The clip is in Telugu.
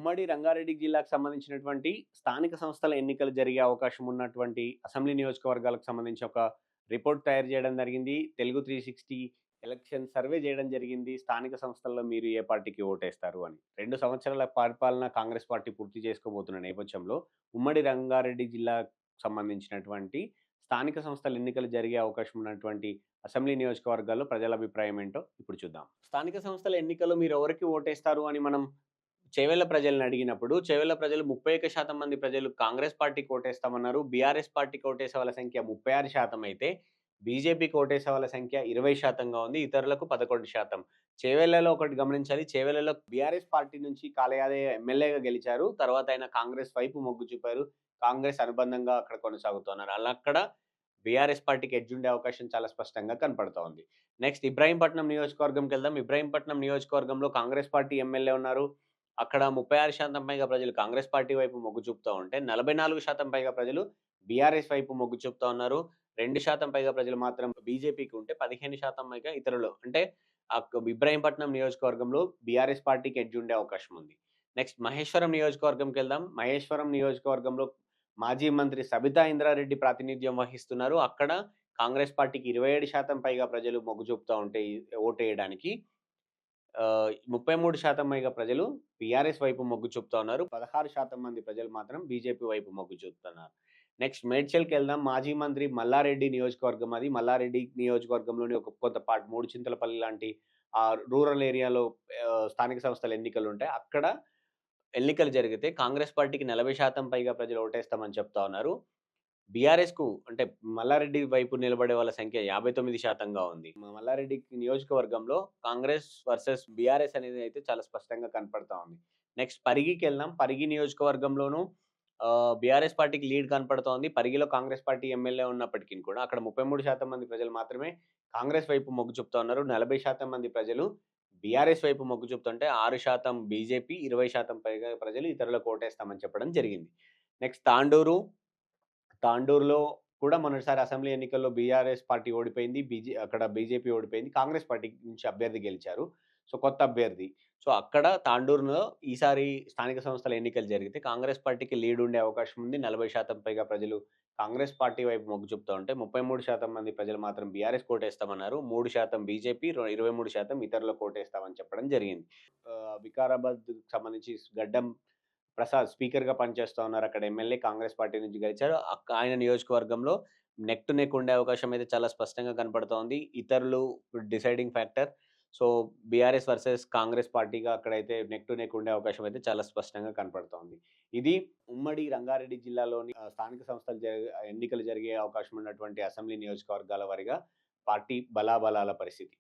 ఉమ్మడి రంగారెడ్డి జిల్లాకు సంబంధించినటువంటి స్థానిక సంస్థల ఎన్నికలు జరిగే అవకాశం ఉన్నటువంటి అసెంబ్లీ నియోజకవర్గాలకు సంబంధించి ఒక రిపోర్ట్ తయారు చేయడం జరిగింది. తెలుగు 360 ఎలక్షన్ సర్వే చేయడం జరిగింది. స్థానిక సంస్థల్లో మీరు ఏ పార్టీకి ఓటేస్తారు అని. 2 సంవత్సరాల పరిపాలన కాంగ్రెస్ పార్టీ పూర్తి చేసుకోబోతున్న నేపథ్యంలో ఉమ్మడి రంగారెడ్డి జిల్లాకు సంబంధించినటువంటి స్థానిక సంస్థల ఎన్నికలు జరిగే అవకాశం ఉన్నటువంటి అసెంబ్లీ నియోజకవర్గాల్లో ప్రజల అభిప్రాయం ఏంటో ఇప్పుడు చూద్దాం. స్థానిక సంస్థల ఎన్నికల్లో మీరు ఎవరికి ఓటేస్తారు అని మనం చేవెళ్ల ప్రజల్ని అడిగినప్పుడు, చేవెళ్ల ప్రజలు 31% మంది ప్రజలు కాంగ్రెస్ పార్టీకి ఓటేస్తామన్నారు. బీఆర్ఎస్ పార్టీకి ఓటేసే వాళ్ళ సంఖ్య 36% అయితే, బీజేపీకి ఓటేసే వాళ్ళ సంఖ్య 20%గా ఉంది. ఇతరులకు 11%. చేవెళ్లలో ఒకటి గమనించాలి. చేవెళ్లలో బీఆర్ఎస్ పార్టీ నుంచి కాలయాదయ్య ఎమ్మెల్యేగా గెలిచారు. తర్వాత ఆయన కాంగ్రెస్ వైపు మొగ్గు చూపారు. కాంగ్రెస్ అనుబంధంగా అక్కడ కొనసాగుతున్నారు. అక్కడ బీఆర్ఎస్ పార్టీకి ఎడ్జుండే అవకాశం చాలా స్పష్టంగా కనపడతా ఉంది. నెక్స్ట్ ఇబ్రాహీంపట్నం నియోజకవర్గంకెళ్దాం. ఇబ్రాహీంపట్నం నియోజకవర్గంలో కాంగ్రెస్ పార్టీ ఎమ్మెల్యే ఉన్నారు. అక్కడ 36% పైగా ప్రజలు కాంగ్రెస్ పార్టీ వైపు మొగ్గు చూపుతా ఉంటే, 44% పైగా ప్రజలు బీఆర్ఎస్ వైపు మొగ్గు చూపుతా ఉన్నారు. 2% పైగా ప్రజలు మాత్రం బీజేపీకి ఉంటే, 15% పైగా ఇతరులు. అంటే ఇబ్రాహీంపట్నం నియోజకవర్గంలో బీఆర్ఎస్ పార్టీకి ఎడ్జ్ ఉండే అవకాశం ఉంది. నెక్స్ట్ మహేశ్వరం నియోజకవర్గంకెళ్దాం. మహేశ్వరం నియోజకవర్గంలో మాజీ మంత్రి సబితా ఇంద్రారెడ్డి ప్రాతినిధ్యం వహిస్తున్నారు. అక్కడ కాంగ్రెస్ పార్టీకి 27% పైగా ప్రజలు మొగ్గు చూపుతా ఉంటే ఓటేయడానికి 33% పైగా ప్రజలు బీఆర్ఎస్ వైపు మొగ్గు చూపుతా ఉన్నారు. 16% మంది ప్రజలు మాత్రం బీజేపీ వైపు మొగ్గు చూపుతున్నారు. నెక్స్ట్ మేడ్చల్‌కెళ్దాం. మాజీ మంత్రి మల్లారెడ్డి నియోజకవర్గం అది. మల్లారెడ్డి నియోజకవర్గంలోని ఒక కొంత పార్ట్ మూడుచింతలపల్లి లాంటి రూరల్ ఏరియాలో స్థానిక సంస్థల ఎన్నికలుంటాయి. అక్కడ ఎన్నికలు జరిగితే కాంగ్రెస్ పార్టీకి 40% పైగా ప్రజలు ఓటేస్తామని చెప్తా ఉన్నారు. బీఆర్ఎస్‌కు అంటే మల్లారెడ్డి వైపు నిలబడే వాళ్ళ సంఖ్య 59%గా ఉంది. మల్లారెడ్డి నియోజకవర్గంలో కాంగ్రెస్ వర్సెస్ బీఆర్ఎస్ అనేది అయితే చాలా స్పష్టంగా కనపడతా ఉంది. నెక్స్ట్ పరిగికెళ్దాం. పరిగి నియోజకవర్గంలోనూ బీఆర్ఎస్ పార్టీకి లీడ్ కనపడుతోంది. పరిగిలో కాంగ్రెస్ పార్టీ ఎమ్మెల్యే ఉన్నప్పటికిని కూడా అక్కడ 33% మంది ప్రజలు మాత్రమే కాంగ్రెస్ వైపు మొగ్గు చూపుతా ఉన్నారు. 40% మంది ప్రజలు బీఆర్ఎస్ వైపు మొగ్గు చూపుతుంటే 6% బీజేపీ, 20% పైగా ప్రజలు ఇతరులకు ఓటేస్తామని చెప్పడం జరిగింది. నెక్స్ట్ తాండూరు. తాండూరులో కూడా మొన్నటిసారి అసెంబ్లీ ఎన్నికల్లో బీఆర్ఎస్ పార్టీ ఓడిపోయింది. అక్కడ బీజేపీ ఓడిపోయింది. కాంగ్రెస్ పార్టీ నుంచి అభ్యర్థి గెలిచారు. సో, కొత్త అభ్యర్థి. సో, అక్కడ తాండూరులో ఈసారి స్థానిక సంస్థల ఎన్నికలు జరిగితే కాంగ్రెస్ పార్టీకి లీడ్ ఉండే అవకాశం ఉంది. 40% పైగా ప్రజలు కాంగ్రెస్ పార్టీ వైపు మొగ్గు చూపుతా ఉంటే 33% మంది ప్రజలు మాత్రం బీఆర్ఎస్‌కి ఓటేస్తామన్నారు. 3% బీజేపీ, 23% ఇతరులకు ఓటేస్తామని చెప్పడం జరిగింది. వికారాబాద్‌కి సంబంధించి గడ్డం ప్రసాద్ స్పీకర్‌గా పనిచేస్తా ఉన్నారు. అక్కడ ఎమ్మెల్యే కాంగ్రెస్ పార్టీ నుంచి గెలిచారు. ఆయన నియోజకవర్గంలో నెక్ టు నెక్ ఉండే అవకాశం అయితే చాలా స్పష్టంగా కనపడుతోంది. ఇతరులు deciding factor. So, BRS versus Congress పార్టీగా అక్కడైతే నెక్ టు నెక్ ఉండే అవకాశం అయితే చాలా స్పష్టంగా కనపడుతోంది. ఇది ఉమ్మడి రంగారెడ్డి జిల్లాలోని స్థానిక సంస్థలు ఎన్నికలు జరిగే అవకాశం ఉన్నటువంటి అసెంబ్లీ నియోజకవర్గాల వారీగా పార్టీ బలాబలాల పరిస్థితి.